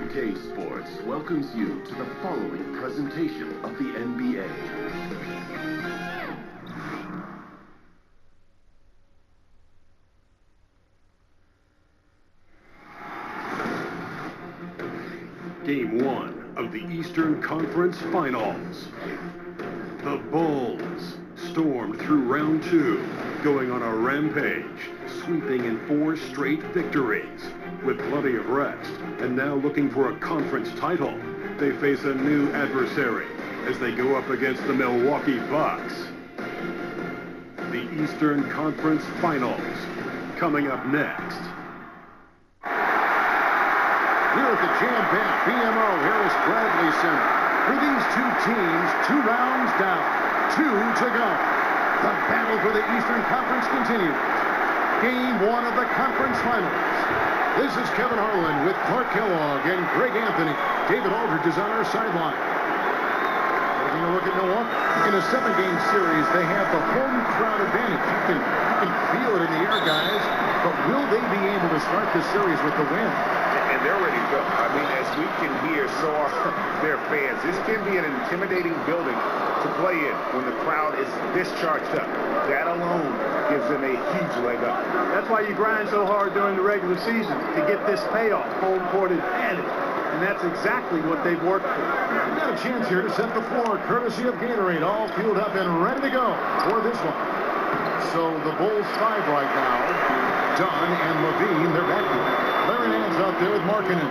OK Sports welcomes you to the following presentation of the NBA. Game 1 of the Eastern Conference Finals. The Bulls stormed through round 2, going on a rampage, sweeping in 4 straight victories. With plenty of rest, and now looking for a conference title, they face a new adversary as they go up against the Milwaukee Bucks. The Eastern Conference Finals, coming up next. Here at the jam-packed BMO Harris Bradley Center. For these two teams, 2 rounds down, 2 to go. The battle for the Eastern Conference continues. Game 1 of the conference finals. This is Kevin Harlan with Clark Kellogg and Greg Anthony. David Aldridge is on our sideline. Taking a look at Milwaukee. In a 7-game series, they have the home crowd advantage. You can feel it in the air, guys. But will they be able to start this series with the win? And they're ready to go. I mean, as we can hear, so are their fans. This can be an intimidating building to play in when the crowd is this charged up. That alone gives them a huge leg up. That's why you grind so hard during the regular season, to get this payoff, home court advantage. And that's exactly what they've worked for. We've got a chance here to set the floor, courtesy of Gatorade, all fueled up and ready to go for this one. So the Bulls 5 right now. Dunn and Levine, they're back here. Larry Nance out there with Markkanen.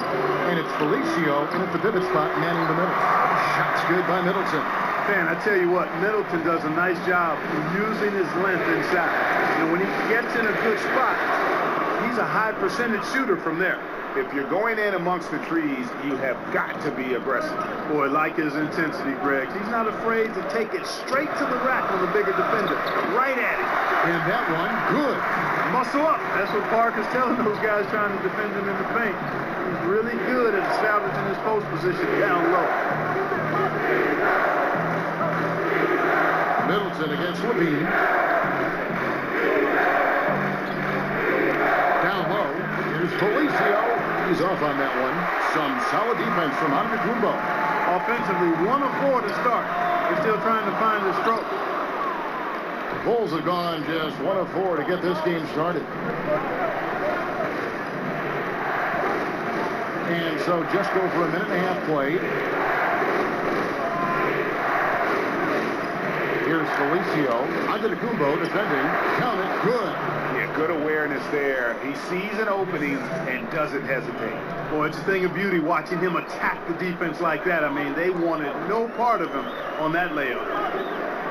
And it's Felicio in at the pivot spot, manning the middle. Shot's good by Middleton. Man, I tell you what, Middleton does a nice job using his length inside. And when he gets in a good spot, he's a high percentage shooter from there. If you're going in amongst the trees, you have got to be aggressive. Boy, like his intensity, Greg. He's not afraid to take it straight to the rack on the bigger defender. Right at it. And that one, good. Muscle up. That's what Park is telling those guys trying to defend him in the paint. He's really good at establishing his post position down low. Middleton against Levine. Down low. Here's Felicio. He's off on that one. Some solid defense from Antetokounmpo. Offensively, 1 of 4 to start. They're still trying to find their stroke. The Bulls have gone just 1 of 4 to get this game started. And so just over a minute and a half played. Here's Felicio. Antetokounmpo defending. Count it. Good. Yeah, good awareness there. He sees an opening and doesn't hesitate. Boy, it's a thing of beauty watching him attack the defense like that. I mean, they wanted no part of him on that layup.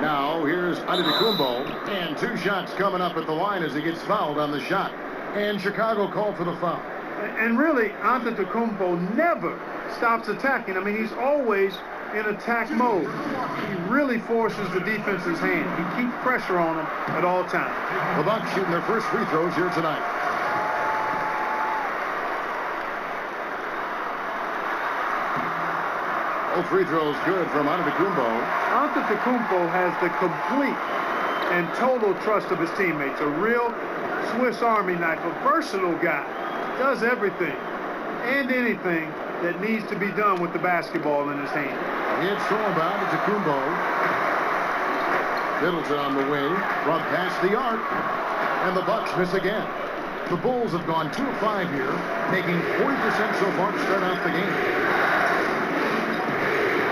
Now, here's Antetokounmpo. And 2 shots coming up at the line as he gets fouled on the shot. And Chicago called for the foul. And really, Antetokounmpo never stops attacking. I mean, he's always in attack mode. He really forces the defense's hand. He keeps pressure on them at all times. The Bucks shooting their first free throws here tonight. All free throws good from Antetokounmpo. Antetokounmpo has the complete and total trust of his teammates. A real Swiss Army knife, a versatile guy. Does everything and anything that needs to be done with the basketball in his hand. It's thrown by Antetokounmpo. Middleton on the wing, brought past the arc, and the Bucks miss again. The Bulls have gone 2 of 5 here, making 40% so far to start off the game.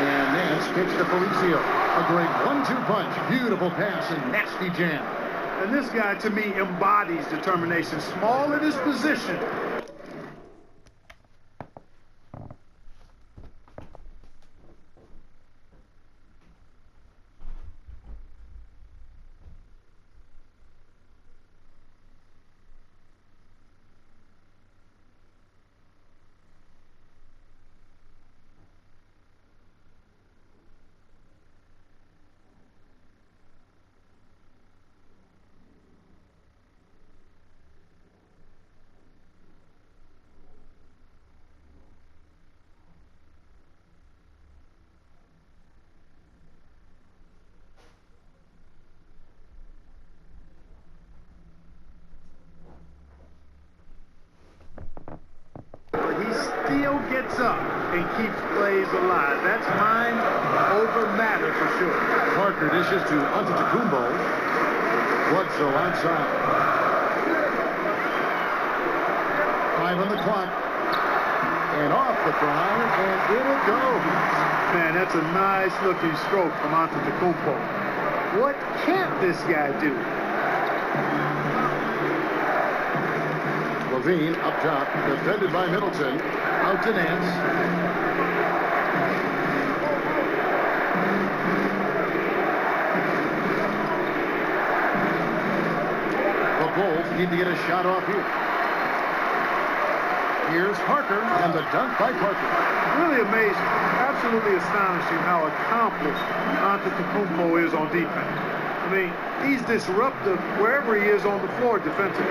And Nance kicks to Felicio. A great 1-2 punch, beautiful pass, and nasty jam. And this guy, to me, embodies determination. Small in his position, still gets up and keeps plays alive. That's mind over matter for sure. Parker dishes to Antetokounmpo. Bledsoe outside. 5 on the clock. And off the drive, and in it goes. Man, that's a nice-looking stroke from Antetokounmpo. What can't this guy do? Levine up top, defended by Middleton. Out to Nance. The Bulls need to get a shot off here. Here's Parker, and the dunk by Parker. Really amazing. Absolutely astonishing how accomplished Antetokounmpo is on defense. I mean, he's disruptive wherever he is on the floor defensively.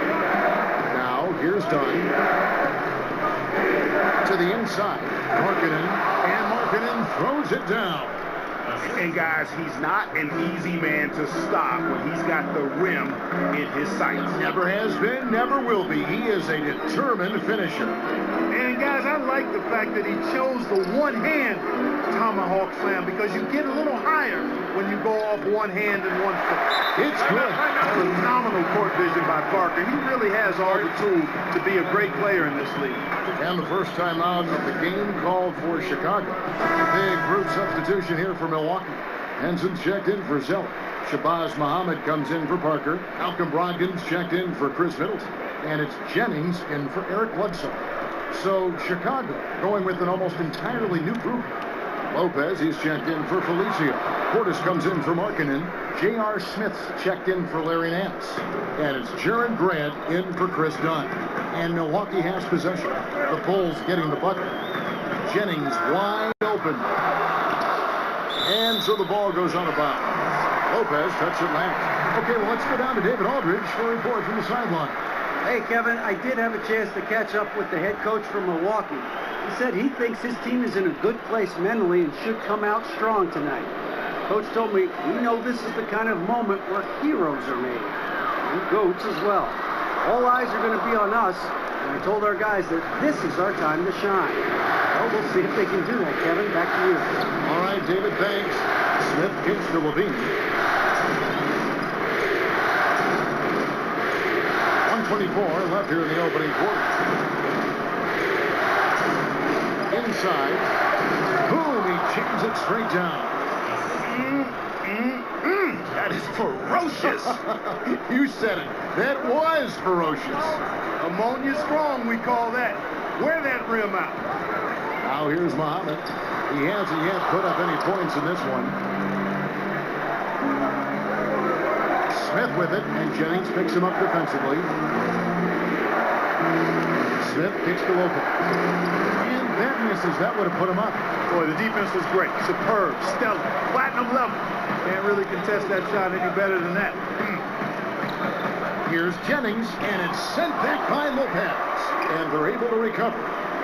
Now, here's Dunn. To the inside. Markkanen, and Markkanen throws it down. And guys, he's not an easy man to stop when he's got the rim in his sights. Never has been, never will be. He is a determined finisher. And guys, I like the fact that he chose the one-hand tomahawk slam because you get a little higher when you go off one hand and one foot. It's good. Phenomenal court vision by Parker. He really has all the tools to be a great player in this league. And the first time out of the game called for Chicago. Big group substitution here for Milwaukee. Henson's checked in for Zeller. Shabazz Muhammad comes in for Parker. Malcolm Brogdon's checked in for Chris Middleton. And it's Jennings in for Eric Bledsoe. So Chicago going with an almost entirely new group. Lopez, he's checked in for Felicio. Portis comes in for Markkanen. J.R. Smith's checked in for Larry Nance. And it's Jaron Grant in for Chris Dunn. And Milwaukee has possession. The Bulls getting the bucket. Jennings wide open. And so the ball goes out of bounds. Lopez touched it last. Okay, well, let's go down to David Aldridge for a report from the sideline. Hey, Kevin, I did have a chance to catch up with the head coach from Milwaukee. He said he thinks his team is in a good place mentally and should come out strong tonight. Coach told me, we know this is the kind of moment where heroes are made, and goats as well. All eyes are going to be on us, and I told our guys that this is our time to shine. Well, we'll see if they can do that, Kevin. Back to you. All right, David, thanks. Smith kicks to Levine. 1:24 left here in the opening quarter. Inside. Boom, he jams it straight down. That is ferocious. You said it. That was ferocious. Ammonia strong, we call that. Wear that rim out. Now here's Muhammad. He hasn't yet put up any points in this one. Smith with it, and Jennings picks him up defensively. Smith kicks to Lopez. And that misses. That would have put him up. Boy, the defense was great. Superb, stellar, platinum level. Can't really contest that shot any better than that. Here's Jennings, and it's sent back by Lopez. And they're able to recover.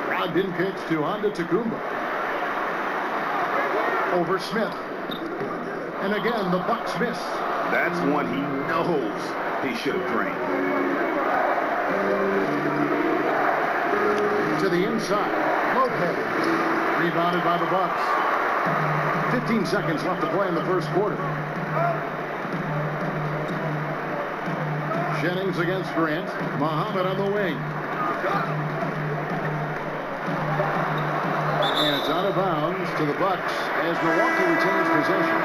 Brogdon kicks to Antetokounmpo. Over Smith. And again, the Bucks miss. That's one he knows he should have drained. To the inside. Lopez. Rebounded by the Bucks. 15 seconds left to play in the first quarter. Jennings against Grant. Muhammad on the wing. And it's out of bounds to the Bucks as Milwaukee retains possession.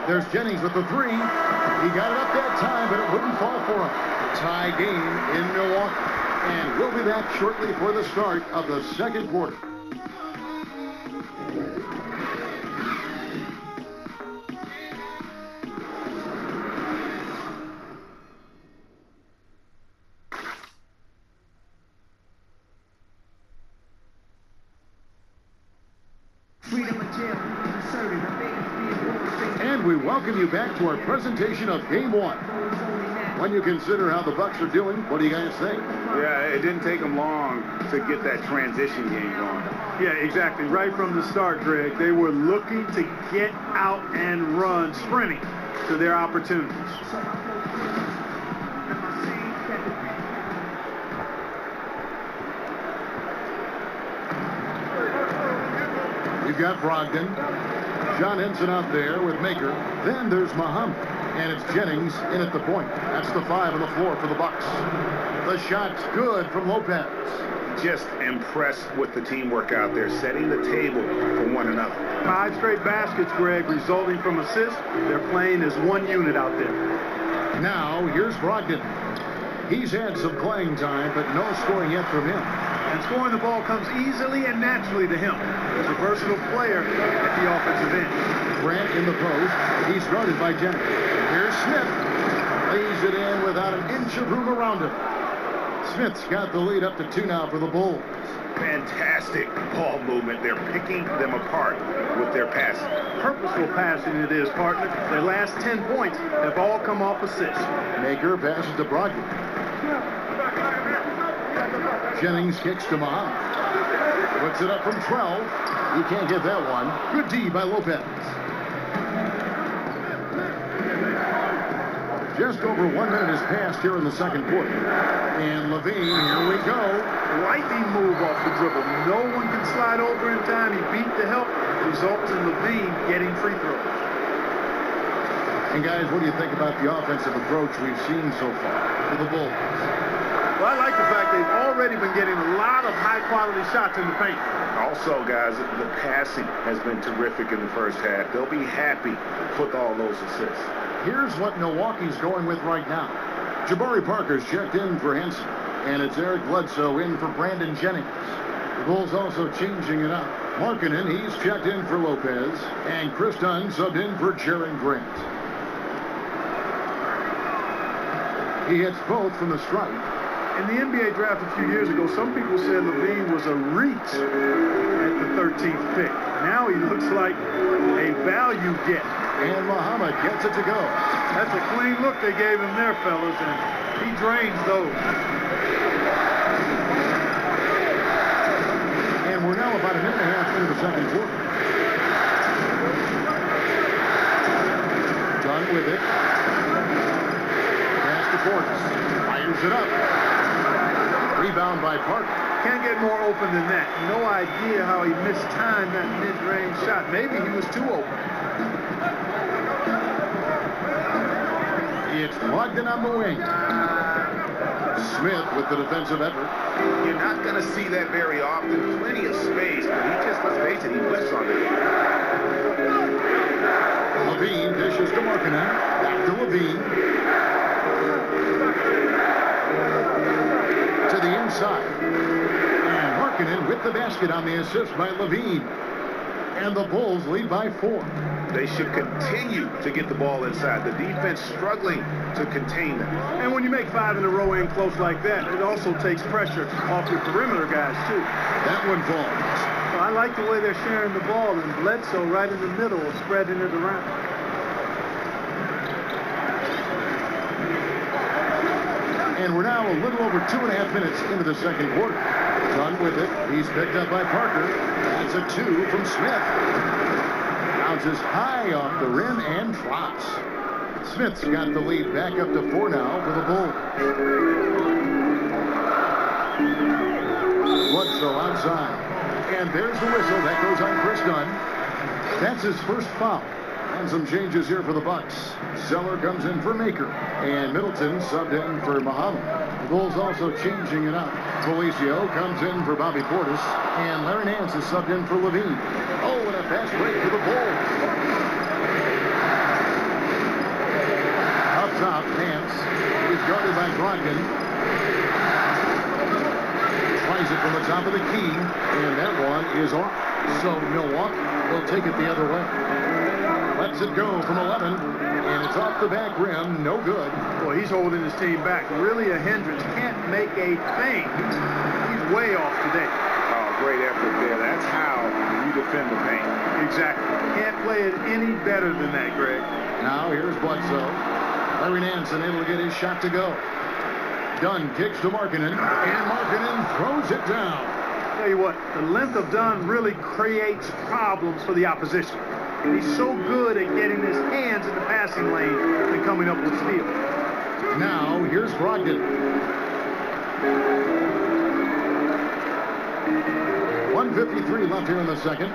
There's Jennings with the three. He got it up that time, but it wouldn't fall for him. Tie game in Milwaukee. And we'll be back shortly for the start of the second quarter. And we welcome you back to our presentation of Game 1. When you consider how the Bucks are doing, what do you guys think? Yeah, it didn't take them long to get that transition game going. Yeah, exactly. Right from the start, Greg, they were looking to get out and run, sprinting. to their opportunities. We've got Brogdon. John Henson out there with Maker. Then there's Muhammad. And it's Jennings in at the point. That's the 5 on the floor for the Bucks. The shot's good from Lopez. Just impressed with the teamwork out there, setting the table for one another. 5 straight baskets, Greg, resulting from assists. They're playing as one unit out there. Now, here's Brogdon. He's had some playing time, but no scoring yet from him. And scoring the ball comes easily and naturally to him. He's a versatile player at the offensive end. Grant in the post. He's guarded by Jennings. Here's Smith. Lays it in without an inch of room around him. Smith's got the lead up to 2 now for the Bulls. Fantastic ball movement. They're picking them apart with their passing. Purposeful passing it is, partner. Their last 10 points have all come off assists. Maker passes to Brogdon. Jennings kicks to Muhammad. Puts it up from 12. He can't get that one. Good D by Lopez. Just over 1 minute has passed here in the second quarter. And Levine, here we go. Lightning move off the dribble. No one can slide over in time. He beat the help. Results in Levine getting free throws. And guys, what do you think about the offensive approach we've seen so far for the Bulls? Well, I like the fact they've already been getting a lot of high-quality shots in the paint. Also, guys, the passing has been terrific in the first half. They'll be happy with all those assists. Here's what Milwaukee's going with right now. Jabari Parker's checked in for Henson. And it's Eric Bledsoe in for Brandon Jennings. The Bulls also changing it up. Markkanen, he's checked in for Lopez. And Chris Dunn subbed in for Jaren Grant. He hits both from the stripe. In the NBA draft a few years ago, some people said Levine was a reach at the 13th pick. Now he looks like a value get. And Muhammad gets it to go. That's a clean look they gave him there, fellas, and he drains those. And we're now about a minute and a half into the second quarter. Dunn with it. Pass to Portis. Fires it up. Rebound by Parker. Can't get more open than that. No idea how he mistimed that mid-range shot. Maybe he was too open. It's Brogdon on the wing. Smith with the defensive effort. You're not going to see that very often. Plenty of space, but he just, let's face it, he whiffs on it. Levine dishes to Markkanen. Back to Levine. To the inside. And Markkanen with the basket on the assist by Levine. And the Bulls lead by 4. They should continue to get the ball inside. The defense struggling to contain them. And when you make 5 in a row in close like that, it also takes pressure off your perimeter guys, too. That one falls. So I like the way they're sharing the ball, and Bledsoe right in the middle, spreading it around. And we're now a little over 2.5 minutes into the second quarter. Dunn with it. He's picked up by Parker. That's a 2 from Smith. Bounces high off the rim and drops. Smith's got the lead back up to 4 now for the Bulls. Bledsoe outside. And there's the whistle. That goes on Chris Dunn. That's his first foul. And some changes here for the Bucks. Zeller comes in for Maker. And Middleton subbed in for Muhammad. The Bulls also changing it up. Felicio comes in for Bobby Portis. And Larry Nance is subbed in for Levine. Oh, and a fast break for the Bulls. Up top, Nance. He's guarded by Brogdon. Tries it from the top of the key. And that one is off. So Milwaukee will take it the other way. Lets it go from 11, and it's off the back rim. No good. Boy, he's holding his team back. Really a hindrance. Can't make a thing. He's way off today. Oh, great effort there. That's how you defend the paint. Exactly. Can't play it any better than that, Greg. Now here's Bledsoe. Larry Nance unable to get his shot to go. Dunn kicks to Markkanen, and Markkanen throws it down. Tell you what, the length of Dunn really creates problems for the opposition. And he's so good at getting his hands in the passing lane and coming up with steals. Now, here's Brogdon. 1:53 left here in the second.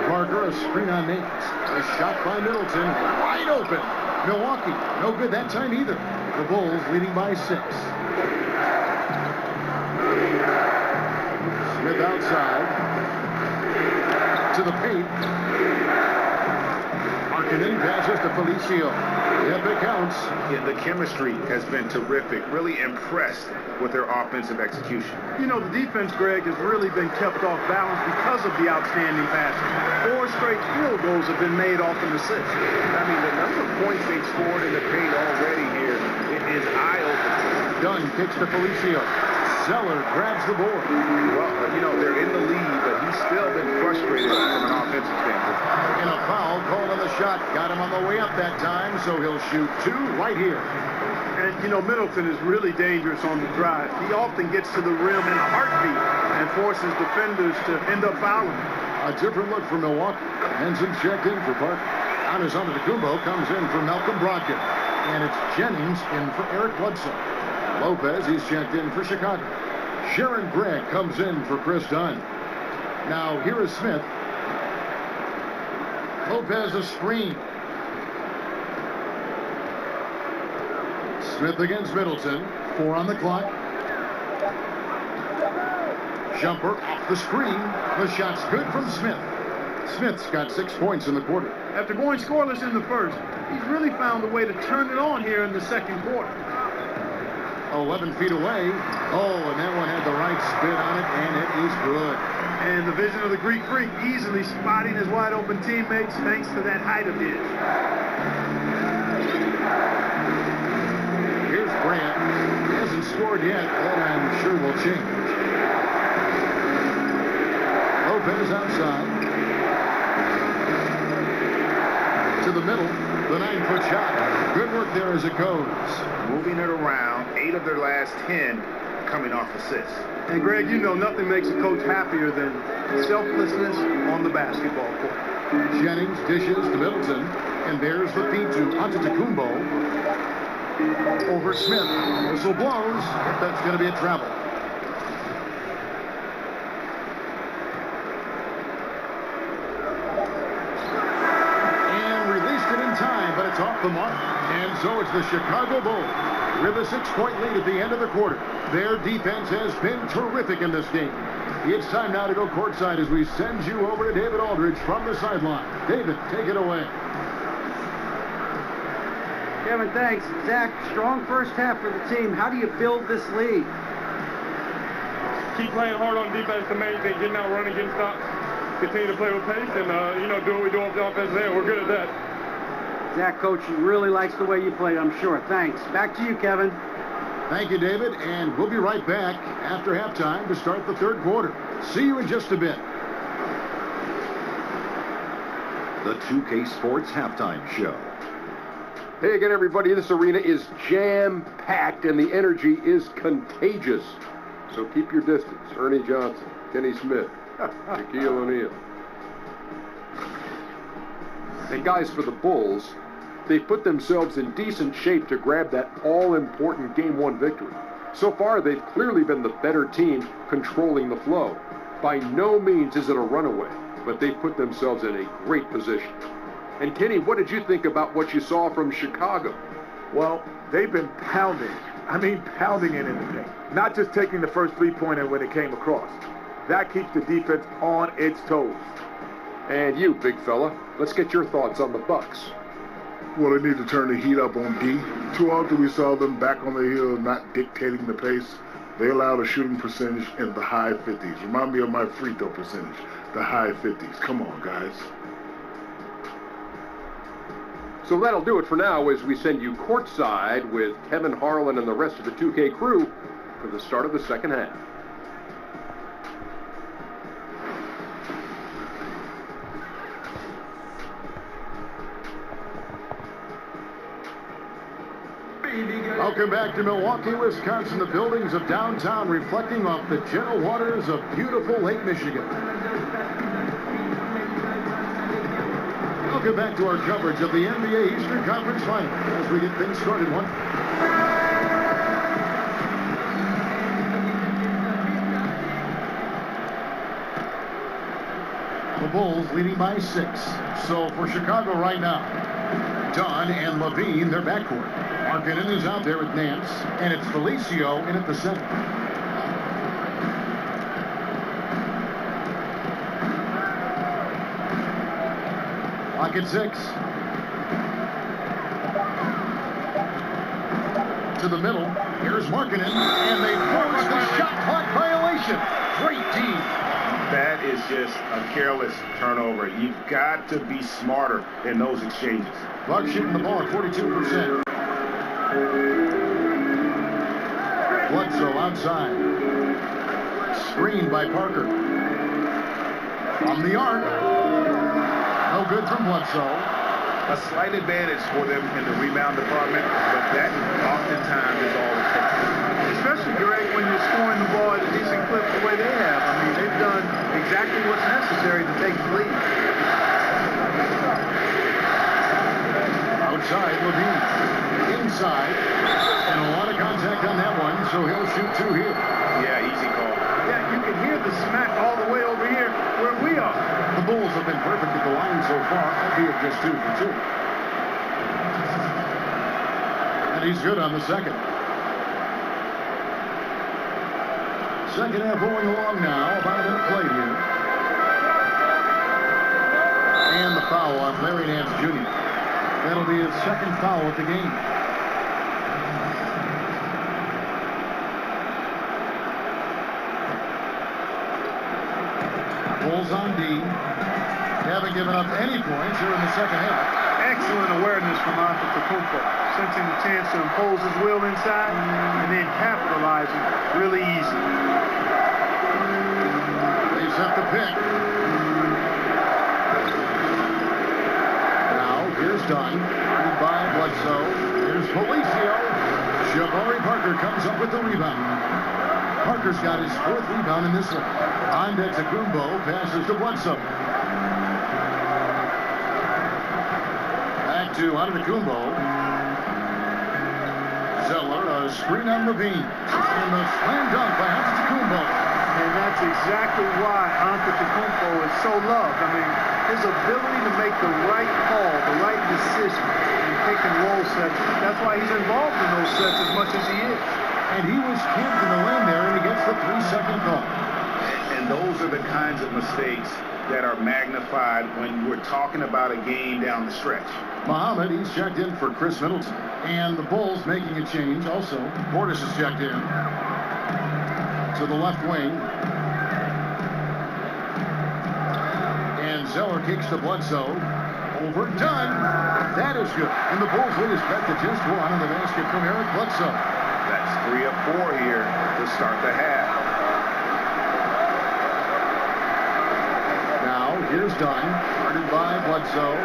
Parker, a screen on Nate. A shot by Middleton. Wide open. Milwaukee, no good that time either. The Bulls leading by 6. Smith outside. To the paint. Markkanen passes to Felicio. Yep, it counts. Yeah, the chemistry has been terrific. Really impressed with their offensive execution. You know, the defense, Greg, has really been kept off balance because of the outstanding passing. 4 straight field goals have been made off an assist. I mean, the number of points they've scored in the paint already here is eye-opening. Dunn kicks to Felicio. Zeller grabs the board. Well, you know, they're in the lead, but he's still been frustrated from an offensive standpoint. And a foul called on the shot. Got him on the way up that time, so he'll shoot 2 right here. And, you know, Middleton is really dangerous on the drive. He often gets to the rim in a heartbeat and forces defenders to end up fouling. A different look for Milwaukee. Henson checked in for Parker. Giannis Antetokounmpo comes in for Malcolm Brogdon. And it's Jennings in for Eric Bledsoe. Lopez, he's checked in for Chicago. Sharon Gregg comes in for Chris Dunn. Now, here is Smith. Lopez a screen. Smith against Middleton. 4 on the clock. Jumper off the screen. The shot's good from Smith. Smith's got 6 points in the quarter. After going scoreless in the first, he's really found a way to turn it on here in the second quarter. 11 feet away. Oh, and that one had the right spin on it, and it is good. And the vision of the Greek Freak easily spotting his wide open teammates thanks to that height of his. Here's Grant. He hasn't scored yet. That I'm sure will change. Lopez outside. To the middle. The 9-foot shot. Good work there as it goes. Moving it around. 8 of their last 10 coming off assists. And Greg, you know nothing makes a coach happier than selflessness on the basketball court. Jennings dishes to Middleton, and there's the feed to Antetokounmpo. Over Smith. Whistle blows. That's going to be a travel. And released it in time, but it's off the mark. And so it's the Chicago Bulls with a 6-point lead at the end of the quarter. Their defense has been terrific in this game. It's time now to go courtside as we send you over to David Aldridge from the sideline. David, take it away. Kevin, thanks. Zach, strong first half for the team. How do you build this lead? Keep playing hard on defense, the main thing. Getting out, running, getting stops. Continue to play with pace and, do what we do off the offensive end. We're good at that. Zach, Coach really likes the way you play, I'm sure. Thanks. Back to you, Kevin. Thank you, David, and we'll be right back after halftime to start the third quarter. See you in just a bit. The 2K Sports Halftime Show. Hey again, everybody. This arena is jam-packed, and the energy is contagious. So keep your distance. Ernie Johnson, Kenny Smith, Shaquille O'Neal. And guys, for the Bulls, they put themselves in decent shape to grab that all-important Game 1 victory. So far, they've clearly been the better team controlling the flow. By no means is it a runaway, but they've put themselves in a great position. And Kenny, what did you think about what you saw from Chicago? Well, they've been pounding. Pounding it in the paint. Not just taking the first three-pointer when it came across. That keeps the defense on its toes. And you, big fella, let's get your thoughts on the Bucks. Well, they need to turn the heat up on D. Too often we saw them back on the hill, not dictating the pace. They allowed a shooting percentage in the high 50s. Remind me of my free throw percentage, the high 50s. Come on, guys. So that'll do it for now as we send you courtside with Kevin Harlan and the rest of the 2K crew for the start of the second half. Welcome back to Milwaukee, Wisconsin, the buildings of downtown reflecting off the gentle waters of beautiful Lake Michigan. Welcome back to our coverage of the NBA Eastern Conference Final as we get things started. The Bulls leading by 6. So for Chicago right now, Dunn and Levine, their backcourt. Markkanen is out there with Nance, and it's Felicio in at the center. Clock at 6. To the middle. Here's Markkanen, and they force the shot clock violation. Great team. That is just a careless turnover. You've got to be smarter in those exchanges. Bucks shooting the ball at 42%. Bledsoe outside. Screened by Parker. From the arc. No good from Bledsoe. A slight advantage for them in the rebound department, but that oftentimes is all it takes. Especially, Greg, when you're scoring the ball at a decent clip the way they have. I mean, they've done exactly what's necessary to take the lead. Outside, Levine. Inside. And a lot of contact on that one, so he'll shoot 2 here. Yeah, easy call. Yeah, you can hear the smack all the way over here where we are. The Bulls have been perfect at the line so far, albeit just 2 for 2. And he's good on the second. Second half rolling along now, about a minute played here. And the foul on Larry Nance Jr. That'll be his second foul at the game. Bulls on D. They haven't given up any points here in the second half. Excellent awareness from Antetokounmpo, sensing the chance to impose his will inside and then capitalizing really easy. They set the pick. Now, here's Dunn. Guarded by Bledsoe. Here's Felicio. Jabari Parker comes up with the rebound. Parker's got his 4th rebound in this one. Antetokounmpo passes to Bledsoe. Back to Antetokounmpo. Zeller, a screen on Levine. And the slam dunk by Antetokounmpo. And that's exactly why Antetokounmpo is so loved. I mean, his ability to make the right call, the right decision in pick and roll sets. That's why he's involved in those sets as much as he is. And he was camped in the lane there, and he gets the 3-second call. And those are the kinds of mistakes that are magnified when we're talking about a game down the stretch. Muhammad, he's checked in for Chris Middleton. And the Bulls making a change also. Portis is checked in to the left wing. And Zeller kicks to Bledsoe. Overdone. That is good. And the Bulls lead is back to just 1 on the basket from Eric Bledsoe. That's 3 of 4 here to start the half. Now, here's Dunn, guarded by Bledsoe.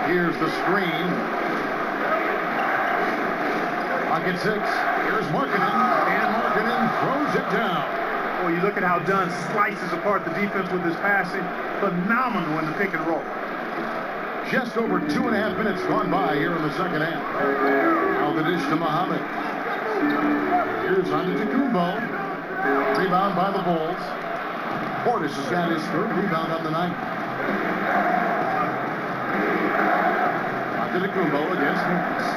Here's the screen. Pocket 6. Here's Markkanen, and Markkanen throws it down. Well, you look at how Dunn slices apart the defense with his passing. Phenomenal in the pick and roll. Just over 2.5 minutes gone by here in the second half. Now the dish to Muhammad. Here's Antetokounmpo. Rebound by the Bulls. Portis has got his 3rd rebound on the night. Antetokounmpo against Nance.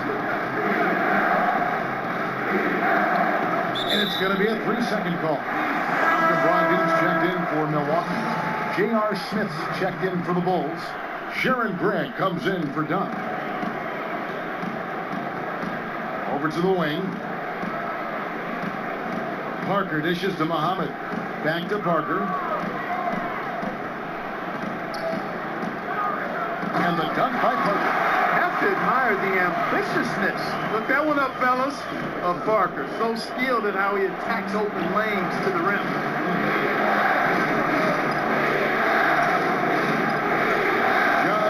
And it's going to be a 3-second call. Malcolm Brogdon's checked in for Milwaukee. J.R. Smith's checked in for the Bulls. Sharon Gregg comes in for Dunn. Over to the wing. Parker dishes to Muhammad. Back to Parker. And the dunk by Parker. Have to admire the ambitiousness. Look that one up, fellas, of Parker. So skilled in how he attacks open lanes to the rim.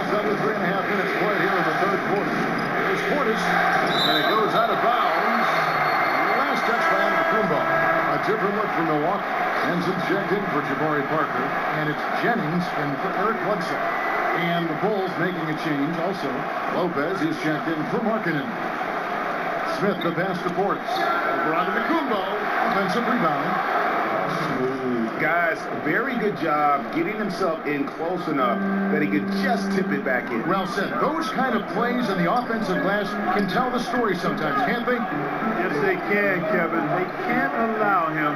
Under 3.5 minutes played here in the 3rd quarter. Here's Portis, and it goes out of bounds. Last touch by Antetokounmpo. A different look for Milwaukee. Henson's checked in for Jabari Parker, and And it's Jennings in for Eric Bledsoe. And the Bulls making a change also. Lopez is checked in for Markkanen. Smith, the pass to Ports. Over onto the Kumbo. Offensive rebound. Smooth. Guys, very good job getting himself in close enough that he could just tip it back in. Well said. Those kind of plays in the offensive glass can tell the story sometimes, can't they? Yes, they can, Kevin. They can't allow him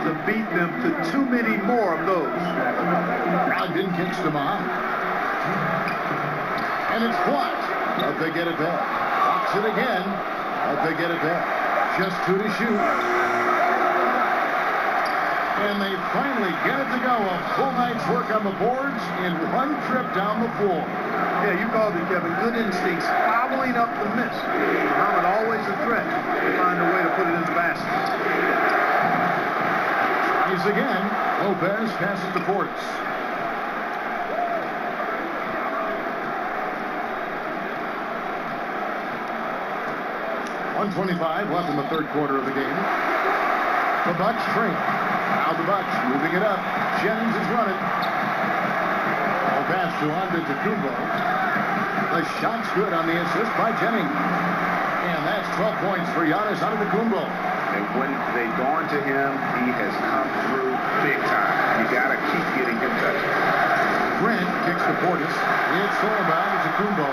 to beat them to too many more of those. Brogdon kicks to Muhammad. And it's blocked. But they get it back. Blocks it again. But they get it back. Just 2 to shoot. And they finally get it to go. A full night's work on the boards in one trip down the floor. Yeah, you called it, Kevin. Good instincts, following up the miss. Muhammad always a threat to find a way to put it in the basket. Tries again. Lopez passes to Ports. .125 left in the third quarter of the game. The Bucks train. Now the Bucks moving it up. Jennings is running. A pass to Antetokounmpo. The shot's good on the assist by Jennings. And that's 12 points for Giannis Antetokounmpo. And when they've gone to him, he has come through big time. You got to keep getting him touches. Grant kicks to Portis. It's stolen by Antetokounmpo.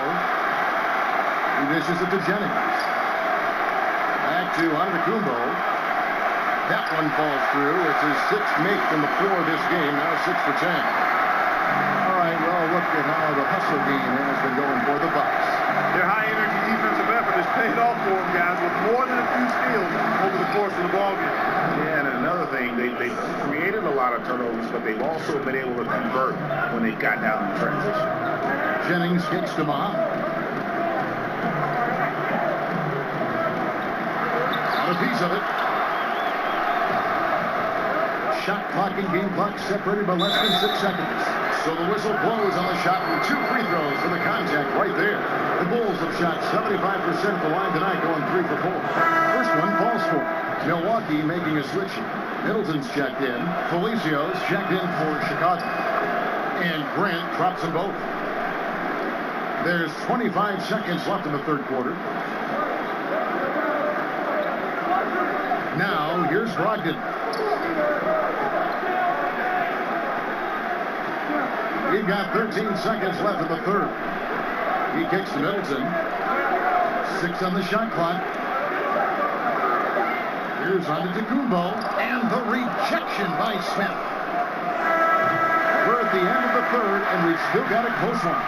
He dishes it to Jennings. Back to Antetokounmpo. That one falls through. It's his 6th make from the floor this game. Now 6 for 10. All right, well, look at how the hustle game has been going for the Bucks. Their high-energy defensive effort has paid off for them, guys, with more than a few steals over the course of the ballgame. Yeah, and another thing, they've created a lot of turnovers, but they've also been able to convert when they've gotten out in transition. Jennings kicks to Muhammad. On a piece of it. Shot clock and game clock separated by less than 6 seconds. So the whistle blows on the shot and 2 free throws for the contact right there. The Bulls have shot 75% at the line tonight, going 3 for 4. First one falls for Milwaukee, making a switch. Middleton's checked in. Felicia's checked in for Chicago. And Grant drops them both. There's 25 seconds left in the third quarter. Now, here's Brogdon. We've got 13 seconds left in the third. He kicks to Middleton. 6 on the shot clock. Here's Antetokounmpo. And the rejection by Smith. We're at the end of the third, and we've still got a close one.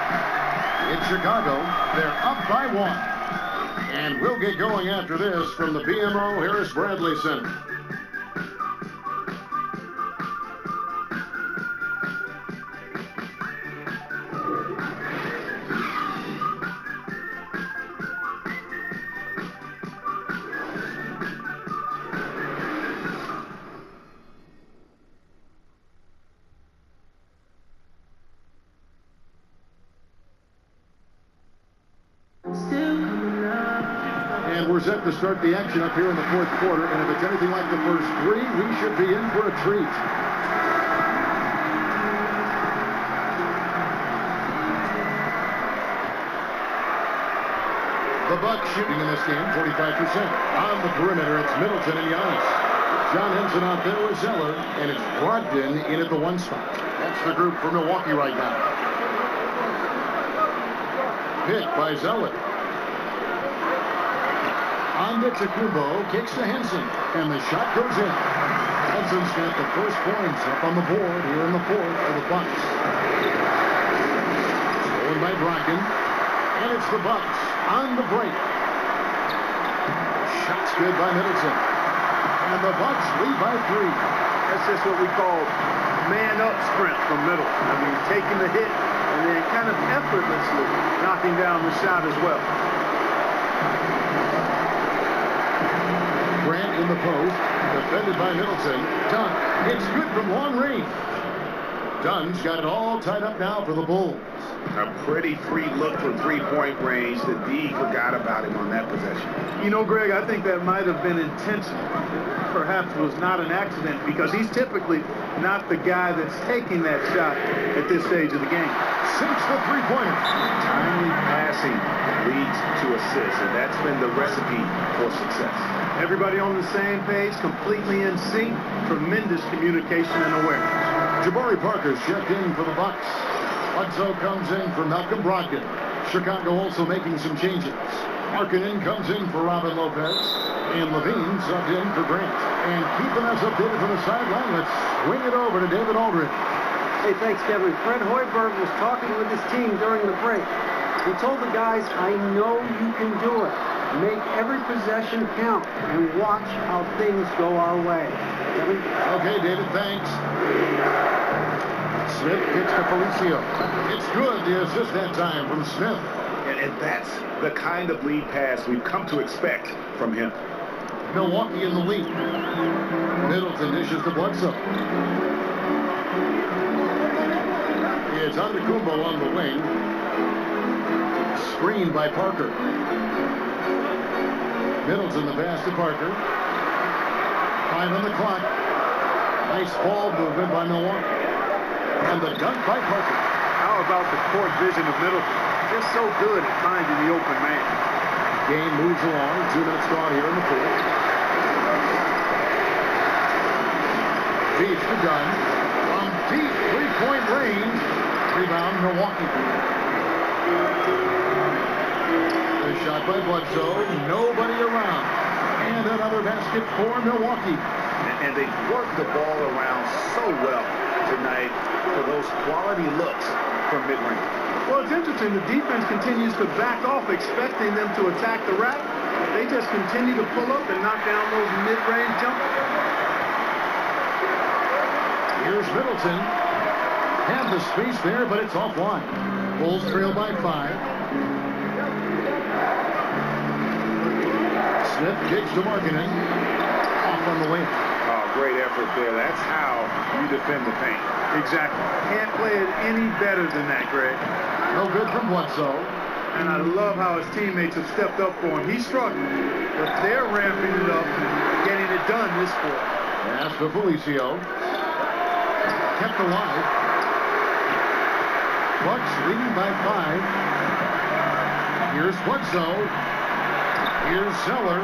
In Chicago, they're up by 1. And we'll get going after this from the BMO Harris Bradley Center. We're set to start the action up here in the fourth quarter, and if it's anything like the first 3, we should be in for a treat. The Bucks shooting in this game, 45%. On the perimeter, it's Middleton and Giannis. John Henson out there with Zeller, and it's Brogdon in at the 1 spot. That's the group for Milwaukee right now. Pick by Zeller. Antetokounmpo kicks to Henson, and the shot goes in. Henson's got the first points up on the board here in the fourth for the Bucks. Stolen by Brogdon, and it's the Bucks on the break. Shot's good by Middleton, and the Bucks lead by 3. That's just what we call man-up sprint from Middleton. I mean, taking the hit and then kind of effortlessly knocking down the shot as well. Grant in the post, defended by Middleton. Dunn, it's good from long range. Dunn's got it all tied up now for the Bulls. A pretty free look from three-point range. The D forgot about him on that possession. You know, Greg, I think that might have been intentional. Perhaps was not an accident because he's typically not the guy that's taking that shot at this stage of the game. Sinks the three-pointer. Timely passing leads to assists, and that's been the recipe for success. Everybody on the same page, completely in sync, tremendous communication and awareness. Jabari Parker's checked in for the Bucks. Bledsoe comes in for Malcolm Brogdon. Chicago also making some changes. Markkanen comes in for Robin Lopez. And Levine subbed in for Grant. And keeping us updated from the sideline, let's swing it over to David Aldridge. Hey, thanks, Kevin. Fred Hoiberg was talking with his team during the break. He told the guys, I know you can do it. Make every possession count and watch how things go our way. Kevin? Okay, David, thanks. Smith kicks to Felicio. It's good, the assist that time from Smith. And that's the kind of lead pass we've come to expect from him. Milwaukee in the lead. Middleton dishes to Bledsoe. It's Antetokounmpo on the wing. Screened by Parker. Middleton the pass to Parker. 5 on the clock. Nice ball movement by Milwaukee. And the dunk by Parker. How about the court vision of Middleton? Just so good at finding the open man. Game moves along. 2 minutes gone here in the fourth. Feeds to Dunn. From deep three-point range. Rebound, Milwaukee. The shot by Bledsoe. Nobody around. And another basket for Milwaukee. And they worked the ball around so well tonight for those quality looks from mid-range. Well, it's interesting. The defense continues to back off, expecting them to attack the rack. They just continue to pull up and knock down those mid-range jumpers. Here's Middleton. Have the space there, but it's offline. Bulls trail by 5. Smith kicks to Markkanen. Off on the wing. Oh, great effort there. That's how you defend the paint. Exactly. Can't play it any better than that, Greg. No good from Bledsoe. And I love how his teammates have stepped up for him. He's struggling, but they're ramping it up and getting it done this quarter. Pass to Felicio. Kept alive. Bucks leading by 5. Here's Bledsoe. Here's Zeller.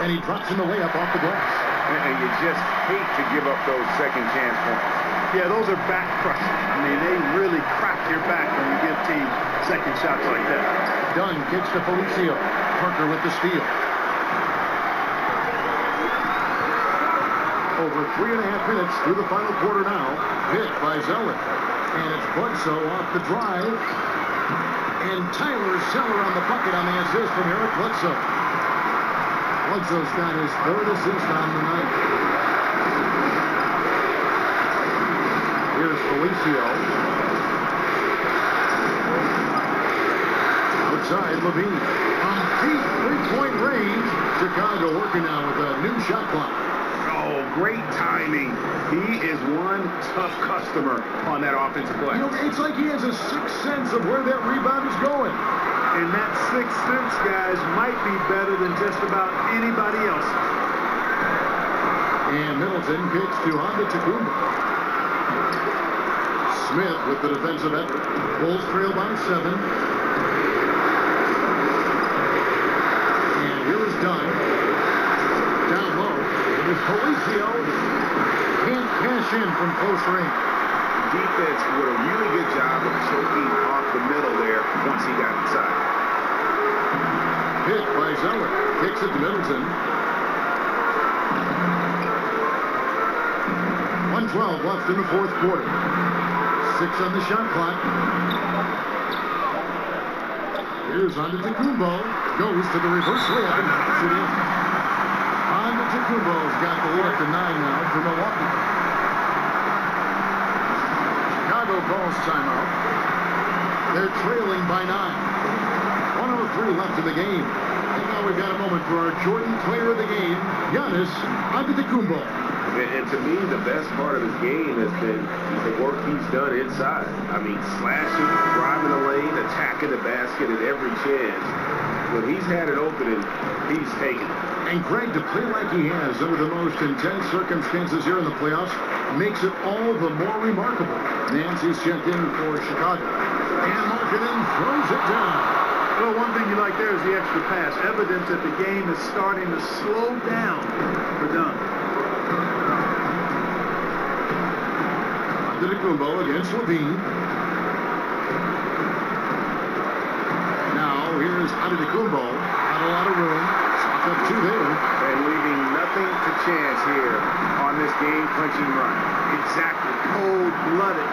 And he drops in the layup off the glass. And you just hate to give up those second chance points. Yeah, those are back crushing. I mean, they really crack your back when you give teams second shots like that. Dunn kicks to Felicio. Parker with the steal. Over 3.5 minutes through the final quarter now. Hit by Zeller. And it's Bledsoe off the drive. And Tyler Zeller on the bucket on the assist from Eric Bledsoe. Bledsoe's got his 3rd assist on the night. Here's Felicio. Outside, Levine. From deep three-point range. Chicago working now with a new shot clock. Oh, great timing. He is one tough customer on that offensive play. You know, it's like he has a sixth sense of where that rebound is going. And that sixth sense, guys, might be better than just about anybody else. And Middleton kicks to Antetokounmpo. Smith with the defensive effort. Bulls trail by 7. And here is Dunn. Down low. It is Felicio. Can't cash in from close range. Defense did a really good job of choking off the middle there once he got inside. Hit by Zeller. Kicks it to Middleton. 1:12 left in the fourth quarter. 6 on the shot clock. Here's Antetokounmpo. Goes to the reverse layup and puts it in. Antetokounmpo's got the lead up to 9 now for Milwaukee. Chicago calls timeout. They're trailing by 9. 1:03 left in the game. And now we've got a moment for our Jordan player of the game, Giannis Antetokounmpo. And to me, the best part of his game has been the work he's done inside. I mean, slashing, driving the lane, attacking the basket at every chance. When he's had an opening, he's taken it. And Greg, to play like he has under the most intense circumstances here in the playoffs makes it all the more remarkable. Nancy's checked in for Chicago. And Markkanen throws it down. Well, one thing you like there is the extra pass. Evidence that the game is starting to slow down for Dunn. Antetokounmpo against Levine. Now here's Antetokounmpo. Not a lot of room. Sock up two there. And leaving nothing to chance here on this game-clinching run. Exactly. Cold-blooded.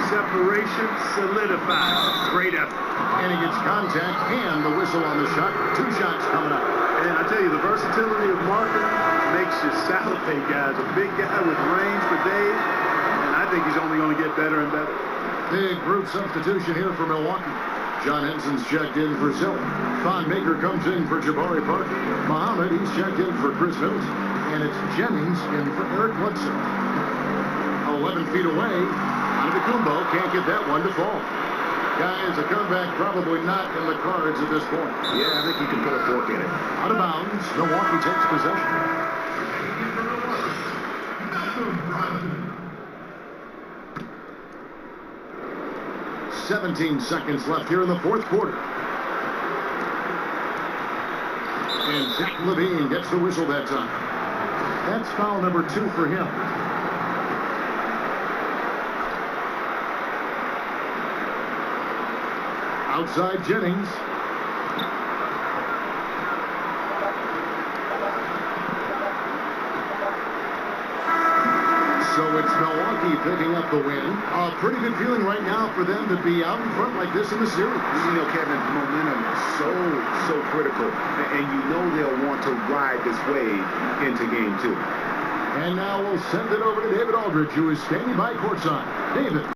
Separation solidified. Great effort. And he gets contact and the whistle on the shot. Two shots coming up. And I tell you, the versatility of Markkanen makes you salivate, guys. A big guy with range for days, and I think he's only going to get better and better. Big group substitution here for Milwaukee. John Henson's checked in for Zell. Thon Maker comes in for Jabari Parker. Muhammad, he's checked in for Chris Middleton. And it's Jennings in for Eric Bledsoe. 11 feet away. Antetokounmpo can't get that one to fall. Guys, a comeback probably not in the cards at this point. Yeah, I think you can put a fork in it. Out of bounds, Milwaukee takes possession. "17 seconds left here in the fourth quarter. And Zach LaVine gets the whistle that time. That's foul number 2 for him. Outside Jennings. So it's Milwaukee picking up the win. A pretty good feeling right now for them to be out in front like this in the series. You know, Kevin, momentum is so critical. And you know they'll want to ride this wave into game 2. And now we'll send it over to David Aldridge, who is standing by courtside. David.